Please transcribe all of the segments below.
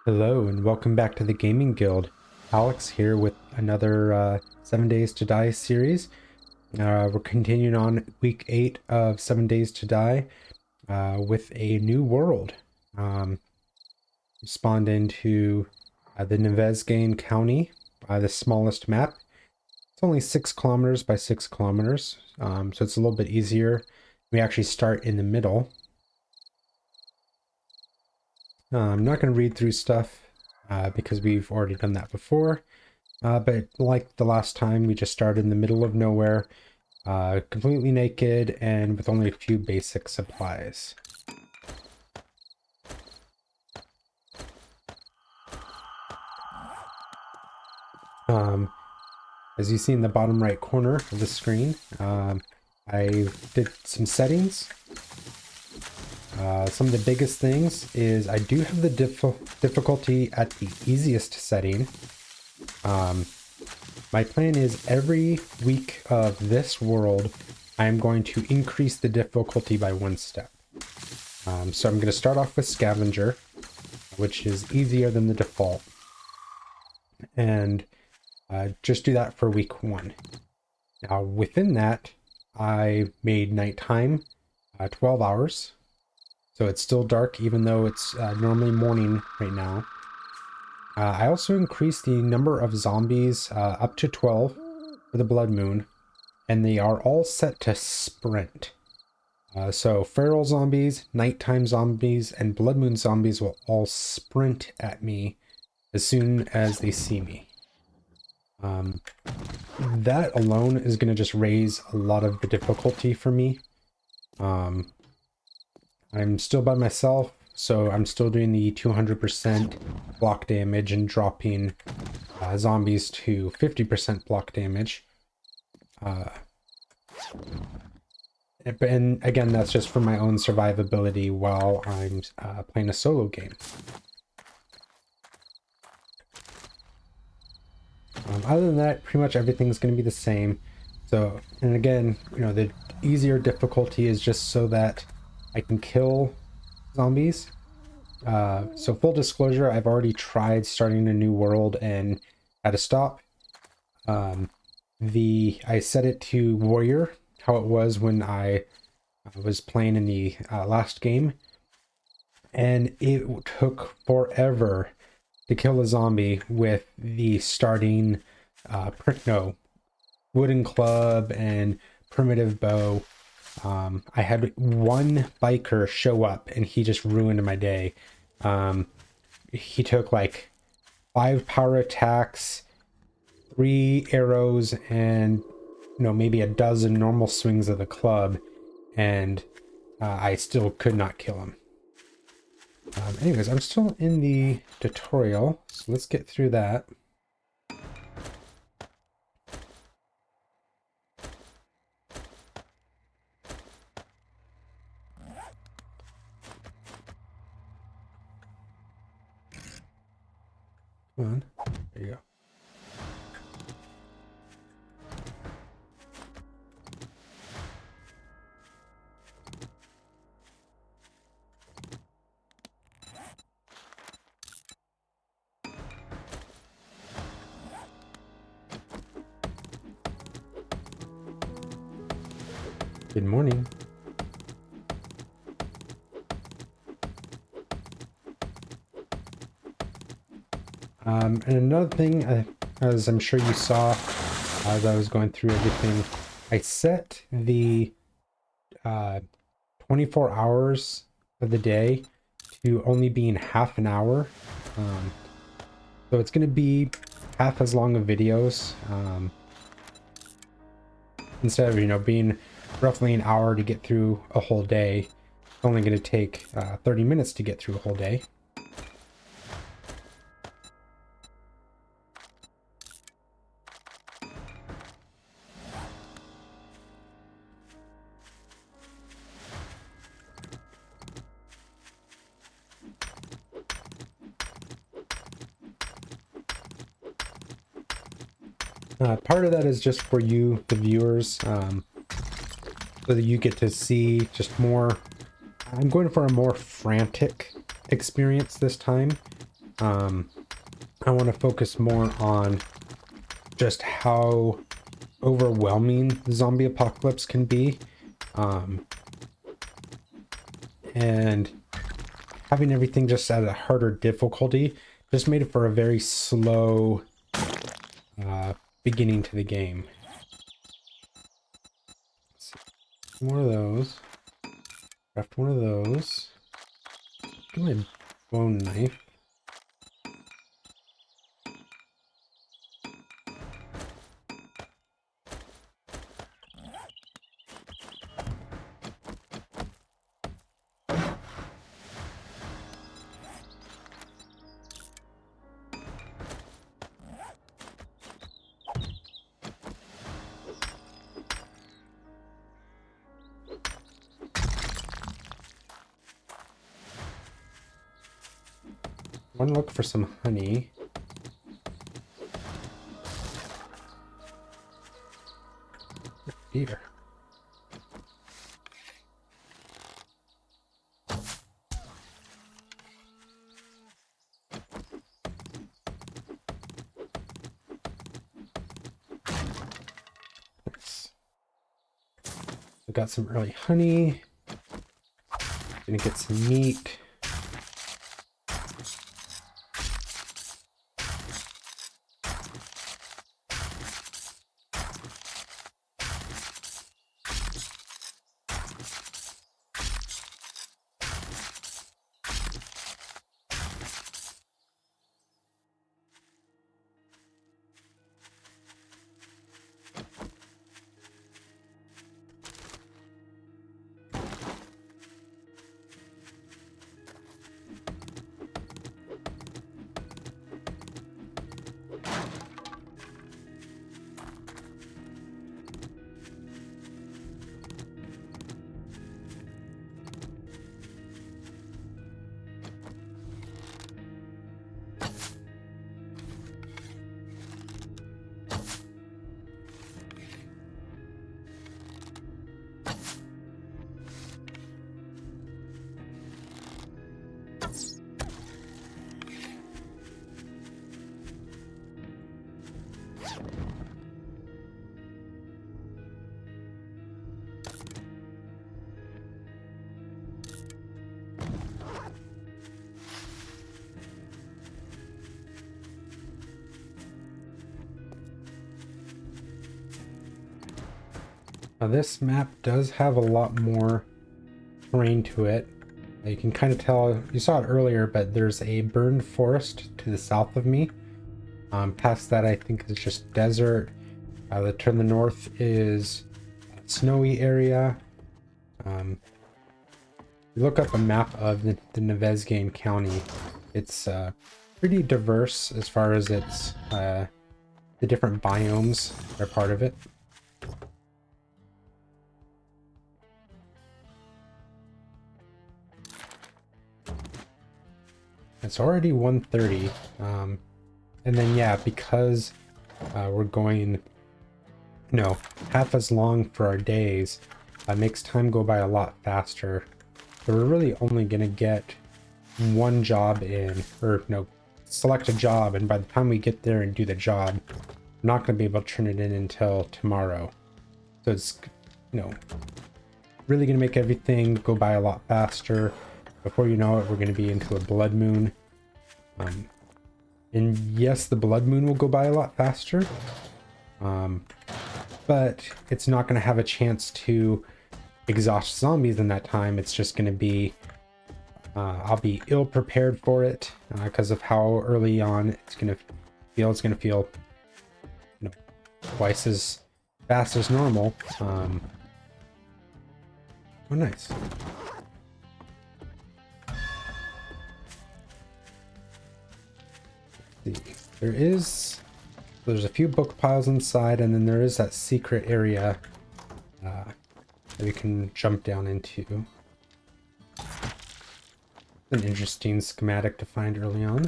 Hello and welcome back to the Gaming Guild. Alex here with another 7 Days to Die series. We're continuing on week 8 of 7 Days to Die with a new world. Spawned into the Navezgane County, the smallest map. It's only 6 kilometers by 6 kilometers, so it's a little bit easier. We actually start in the middle. I'm not going to read through stuff because we've already done that before. But like the last time, we just started in the middle of nowhere, completely naked and with only a few basic supplies. As you see in the bottom right corner of the screen, I did some settings. Some of the biggest things is I do have the difficulty at the easiest setting. My plan is every week of this world, I'm going to increase the difficulty by 1 step. So I'm going to start off with Scavenger, which is easier than the default. And just do that for week 1. Now within that, I made nighttime 12 hours. So it's still dark, even though it's normally morning right now. I also increased the number of zombies up to 12 for the Blood Moon, and they are all set to sprint. So feral zombies, nighttime zombies, and Blood Moon zombies will all sprint at me as soon as they see me. That alone is going to just raise a lot of the difficulty for me. I'm still by myself, so I'm still doing the 200% block damage and dropping zombies to 50% block damage. And again, that's just for my own survivability while I'm playing a solo game. Other than that, pretty much everything's going to be the same. So, and again, you know, the easier difficulty is just so that I can kill zombies. So full disclosure, I've already tried starting a new world and had to stop. I set it to warrior, how it was when I was playing in the last game, and it took forever to kill a zombie with the starting wooden club and primitive bow. I had one biker show up and he just ruined my day. He took like 5 power attacks, 3 arrows, and maybe a dozen normal swings of the club, and I still could not kill him. Anyways, I'm still in the tutorial, so let's get through that. Come on, there you go. Good morning. And another thing, as I'm sure you saw as I was going through everything, I set the 24 hours of the day to only being half an hour. So it's going to be half as long of videos. Instead of, being roughly an hour to get through a whole day, it's only going to take 30 minutes to get through a whole day. Part of that is just for you, the viewers, so that you get to see just more. I'm going for a more frantic experience this time. I want to focus more on just how overwhelming the zombie apocalypse can be. And having everything just at a harder difficulty just made it for a very slow beginning to the game. More of those. Craft one of those. Get my bone knife. I want to look for some honey. Here. Nice. I got some early honey. Gonna get some meat. Now this map does have a lot more terrain to it. You can kind of tell, you saw it earlier, but there's a burned forest to the south of me. Past that, I think it's just desert. To the north is a snowy area. You look up a map of the Navezgane County. It's pretty diverse as far as its the different biomes that are part of it. It's already 1:30, and then yeah, because we're going, half as long for our days, makes time go by a lot faster. So we're really only gonna get one job in, or select a job, and by the time we get there and do the job, we're not gonna be able to turn it in until tomorrow. So it's, really gonna make everything go by a lot faster. Before you know it, we're going to be into a blood moon. And yes, the blood moon will go by a lot faster. But it's not going to have a chance to exhaust zombies in that time. It's just going to be, I'll be ill prepared for it because of how early on it's going to feel. It's going to feel twice as fast as normal. Oh, nice. There's a few book piles inside, and then there is that secret area that we can jump down into. An interesting schematic to find early on.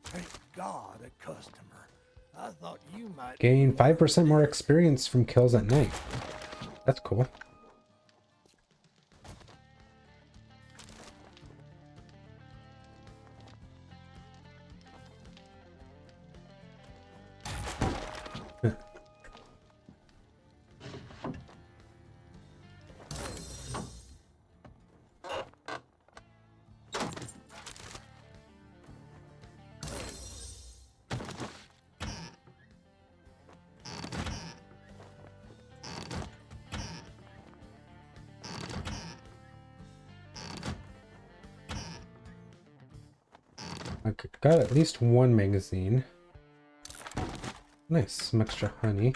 Thank God, a customer. I thought you might Gain 5% more experience from kills at night. That's cool. I got at least one magazine. Nice, some extra honey.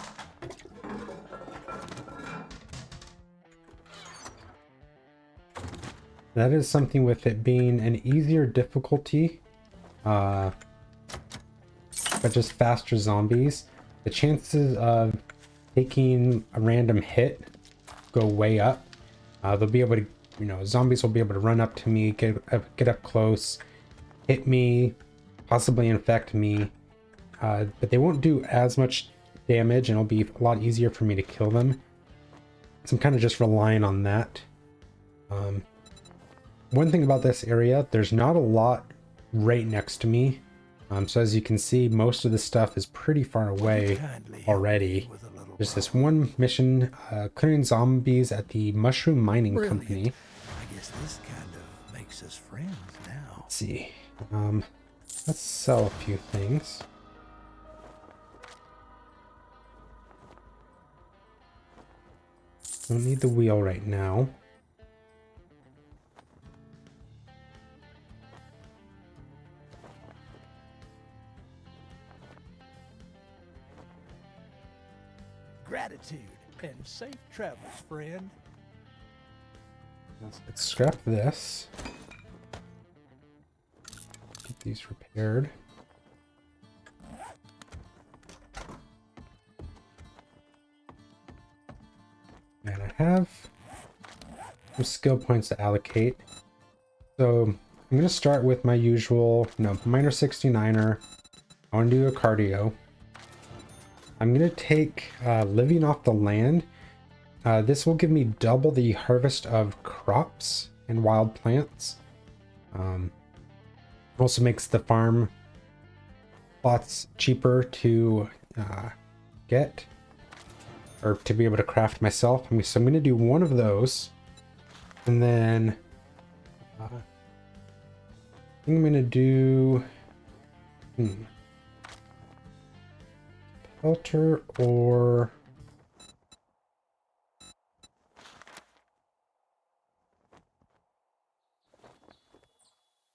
That is something with it being an easier difficulty, but just faster zombies. The chances of taking a random hit go way up. They'll be able to, zombies will be able to run up to me, get up close, hit me, possibly infect me, but they won't do as much damage, and it'll be a lot easier for me to kill them. So I'm kind of just relying on that. One thing about this area, there's not a lot right next to me. So as you can see, most of the stuff is pretty far away already. There's this one mission, clearing zombies at the Mushroom Mining Company. I guess this kind of makes us friends now. Let's see. Let's sell a few things. Don't need the wheel right now. Gratitude and safe travels, friend. Let's scrap this. Get these repaired. And I have some skill points to allocate. So I'm going to start with my usual, minor 69er. I want to do a cardio. I'm going to take living off the land. This will give me double the harvest of crops and wild plants. Also makes the farm lots cheaper to get, or to be able to craft myself. So I'm going to do one of those, and then I think I'm going to do Pelter, or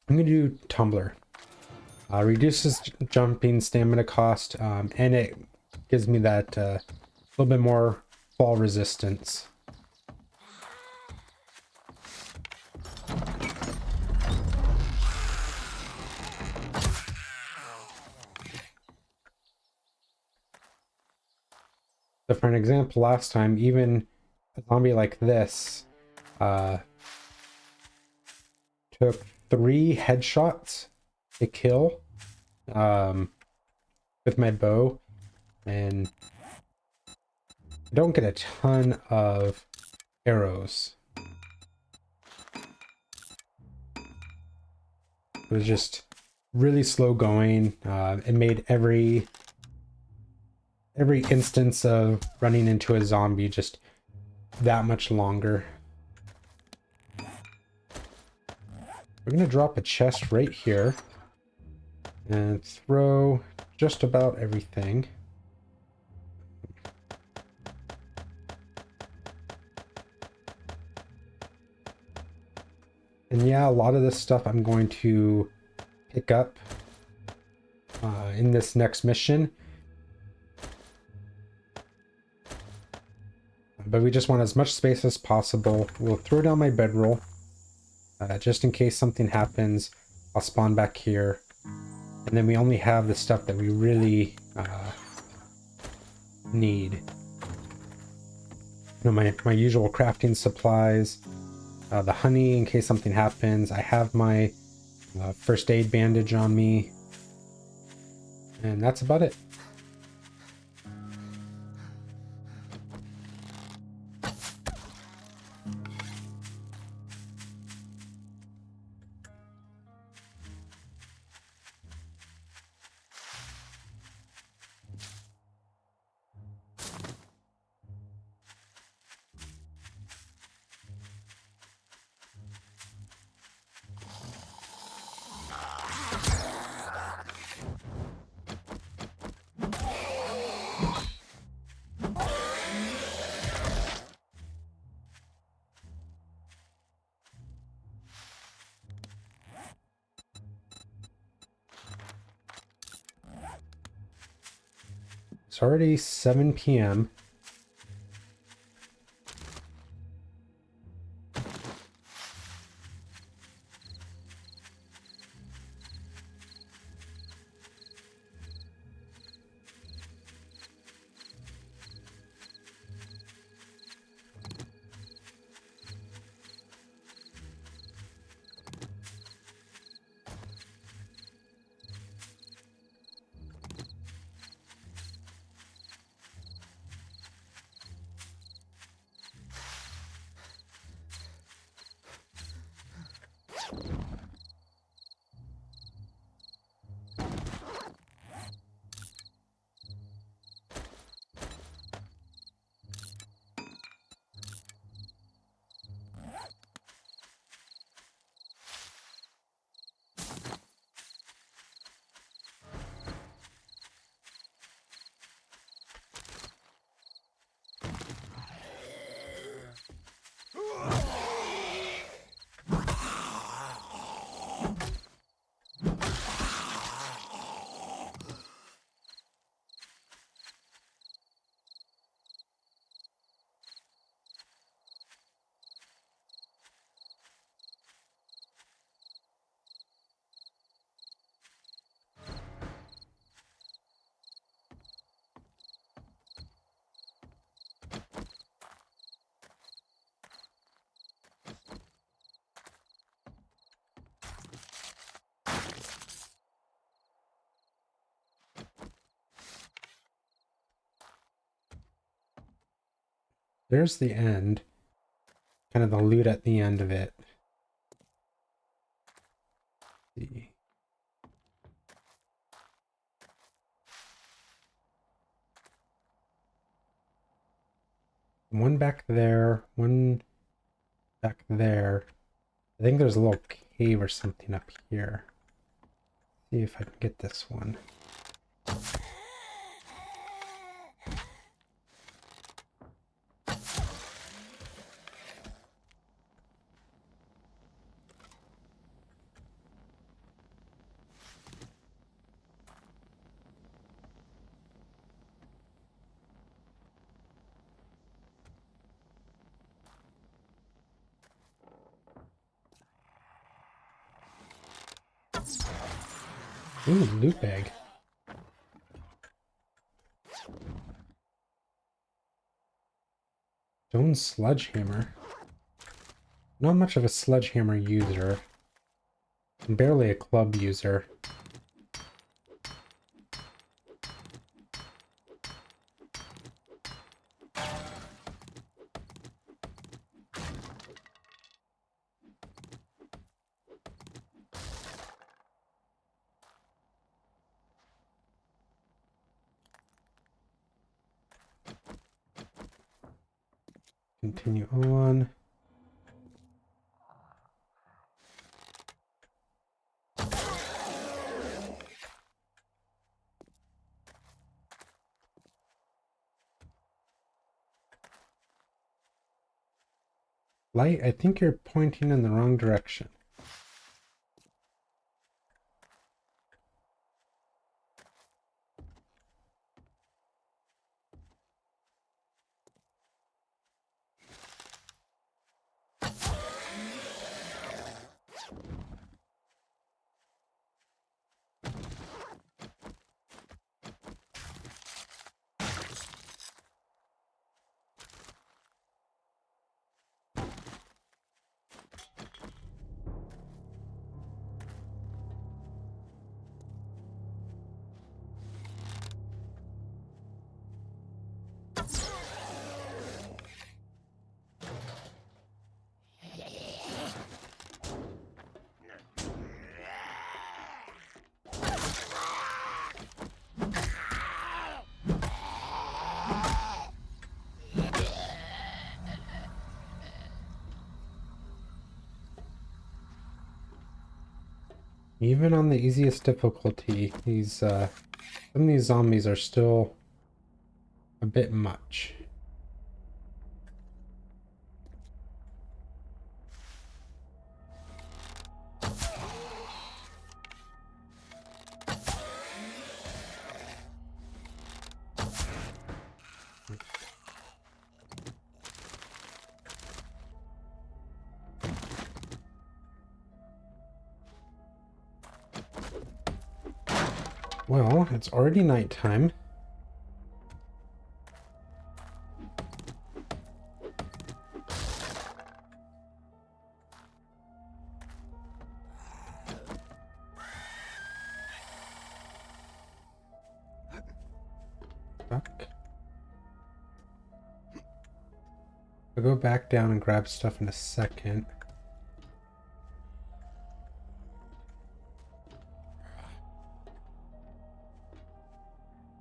I'm going to do Tumbler. Reduces jumping stamina cost, and it gives me that little bit more fall resistance. So for an example, last time, even a zombie like this took 3 headshots to kill with my bow, and I don't get a ton of arrows. It was just really slow going. It made every instance of running into a zombie just that much longer. We're gonna drop a chest right here and throw just about everything. And yeah, a lot of this stuff I'm going to pick up in this next mission. But we just want as much space as possible. We'll throw down my bedroll. Just in case something happens, I'll spawn back here. And then we only have the stuff that we really need. My usual crafting supplies. The honey in case something happens. I have my first aid bandage on me. And that's about it. already 7 p.m. There's the end. Kind of the loot at the end of it. Let's see. One back there, one back there. I think there's a little cave or something up here. See if I can get this one. Ooh, loot bag. Stone sledgehammer. Not much of a sledgehammer user. I'm barely a club user. Continue on. Light, I think you're pointing in the wrong direction. Even on the easiest difficulty, some of these zombies are still a bit much. Well, it's already nighttime. Fuck. I'll go back down and grab stuff in a second.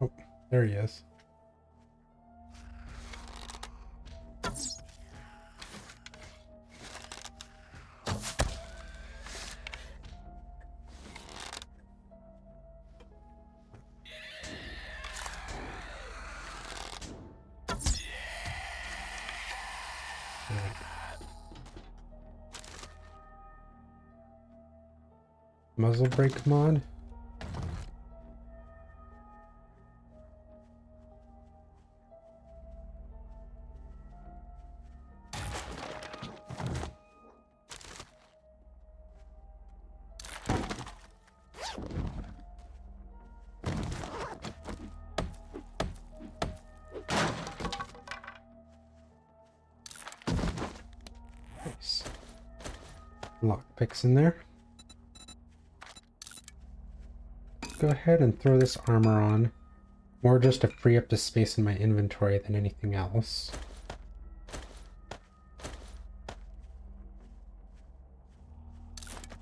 Oh, there he is. Muzzle brake mod. Nice. Lockpicks in there. Go ahead and throw this armor on. More just to free up the space in my inventory than anything else.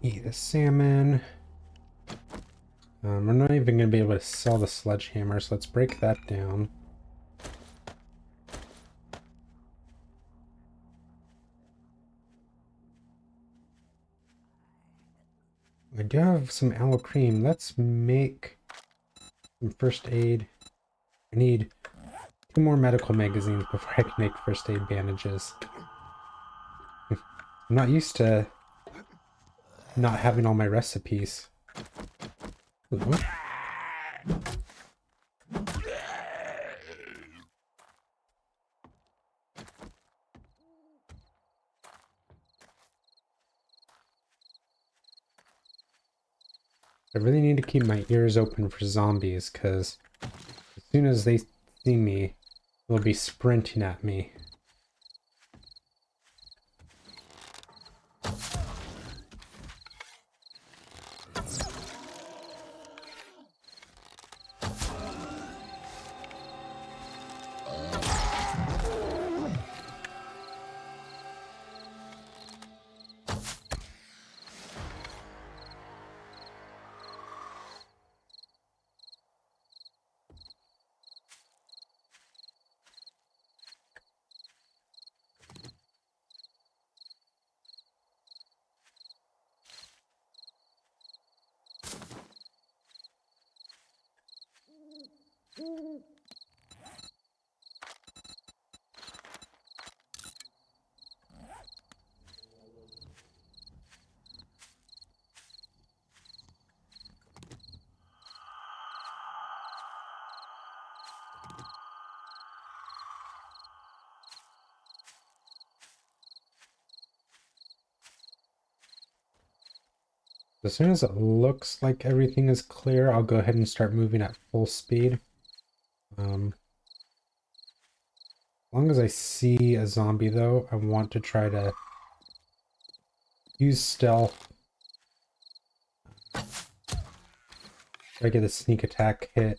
Eat a salmon. We're not even going to be able to sell the sledgehammer, so let's break that down. I do have some aloe cream. Let's make some first aid. I need 2 more medical magazines before I can make first aid bandages. I'm not used to not having all my recipes. Ooh. I really need to keep my ears open for zombies, because as soon as they see me, they'll be sprinting at me. As soon as it looks like everything is clear, I'll go ahead and start moving at full speed. As long as I see a zombie, though, I want to try to use stealth. Try to get a sneak attack hit.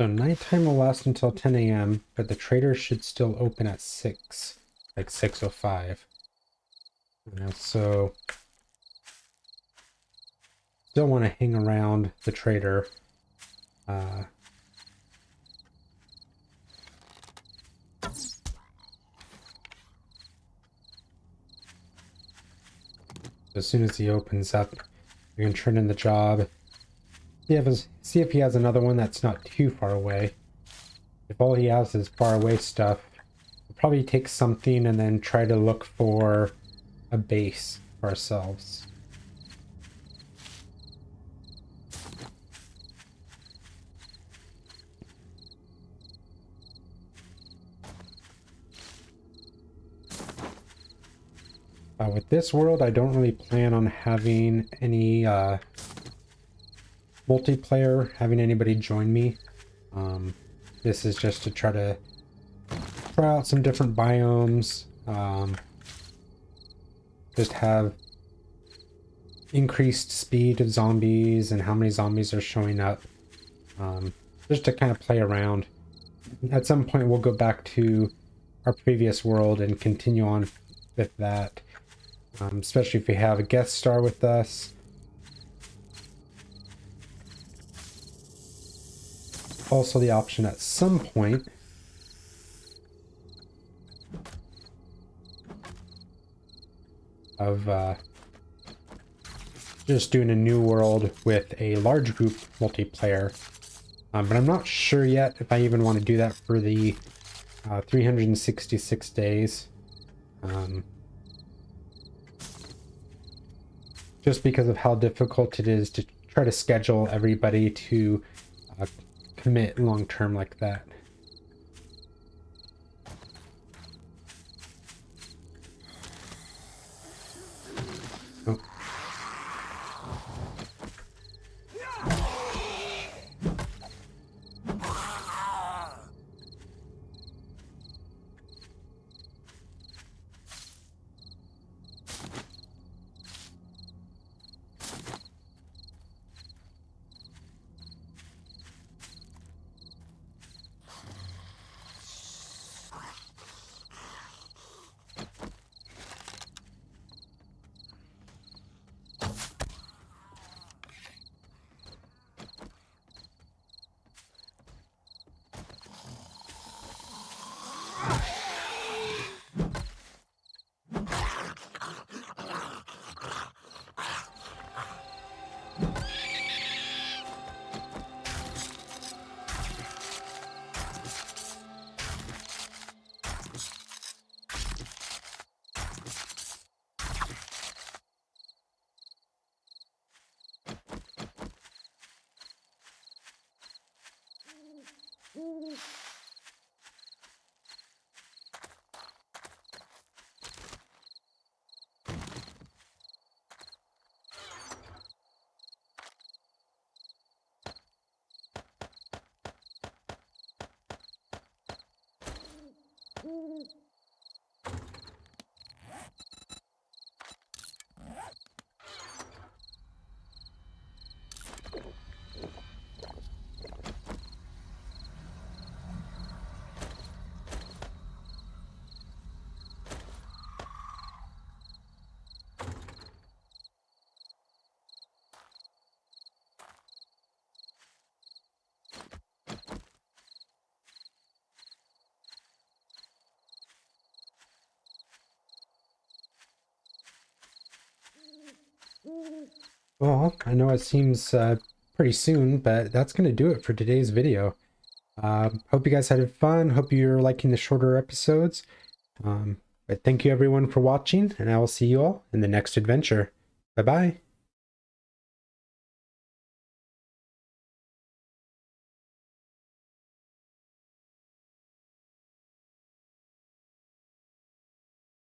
So nighttime will last until 10 a.m., but the trader should still open at 6, like 6:05. So still want to hang around the trader. As soon as he opens up, we can turn in the job. See if he has another one that's not too far away. If all he has is far away stuff, we'll probably take something and then try to look for a base for ourselves. With this world, I don't really plan on having any multiplayer, having anybody join me. This is just to try out some different biomes. Just have increased speed of zombies and how many zombies are showing up. Just to kind of play around. At some point, we'll go back to our previous world and continue on with that. Especially if we have a guest star with us. Also the option at some point of just doing a new world with a large group multiplayer. But I'm not sure yet if I even want to do that for the 366 days. Just because of how difficult it is to try to schedule everybody to commit long term like that. Oh. Well, I know it seems pretty soon, but that's going to do it for today's video. Hope you guys had fun. Hope you're liking the shorter episodes. But thank you everyone for watching, and I will see you all in the next adventure. Bye-bye.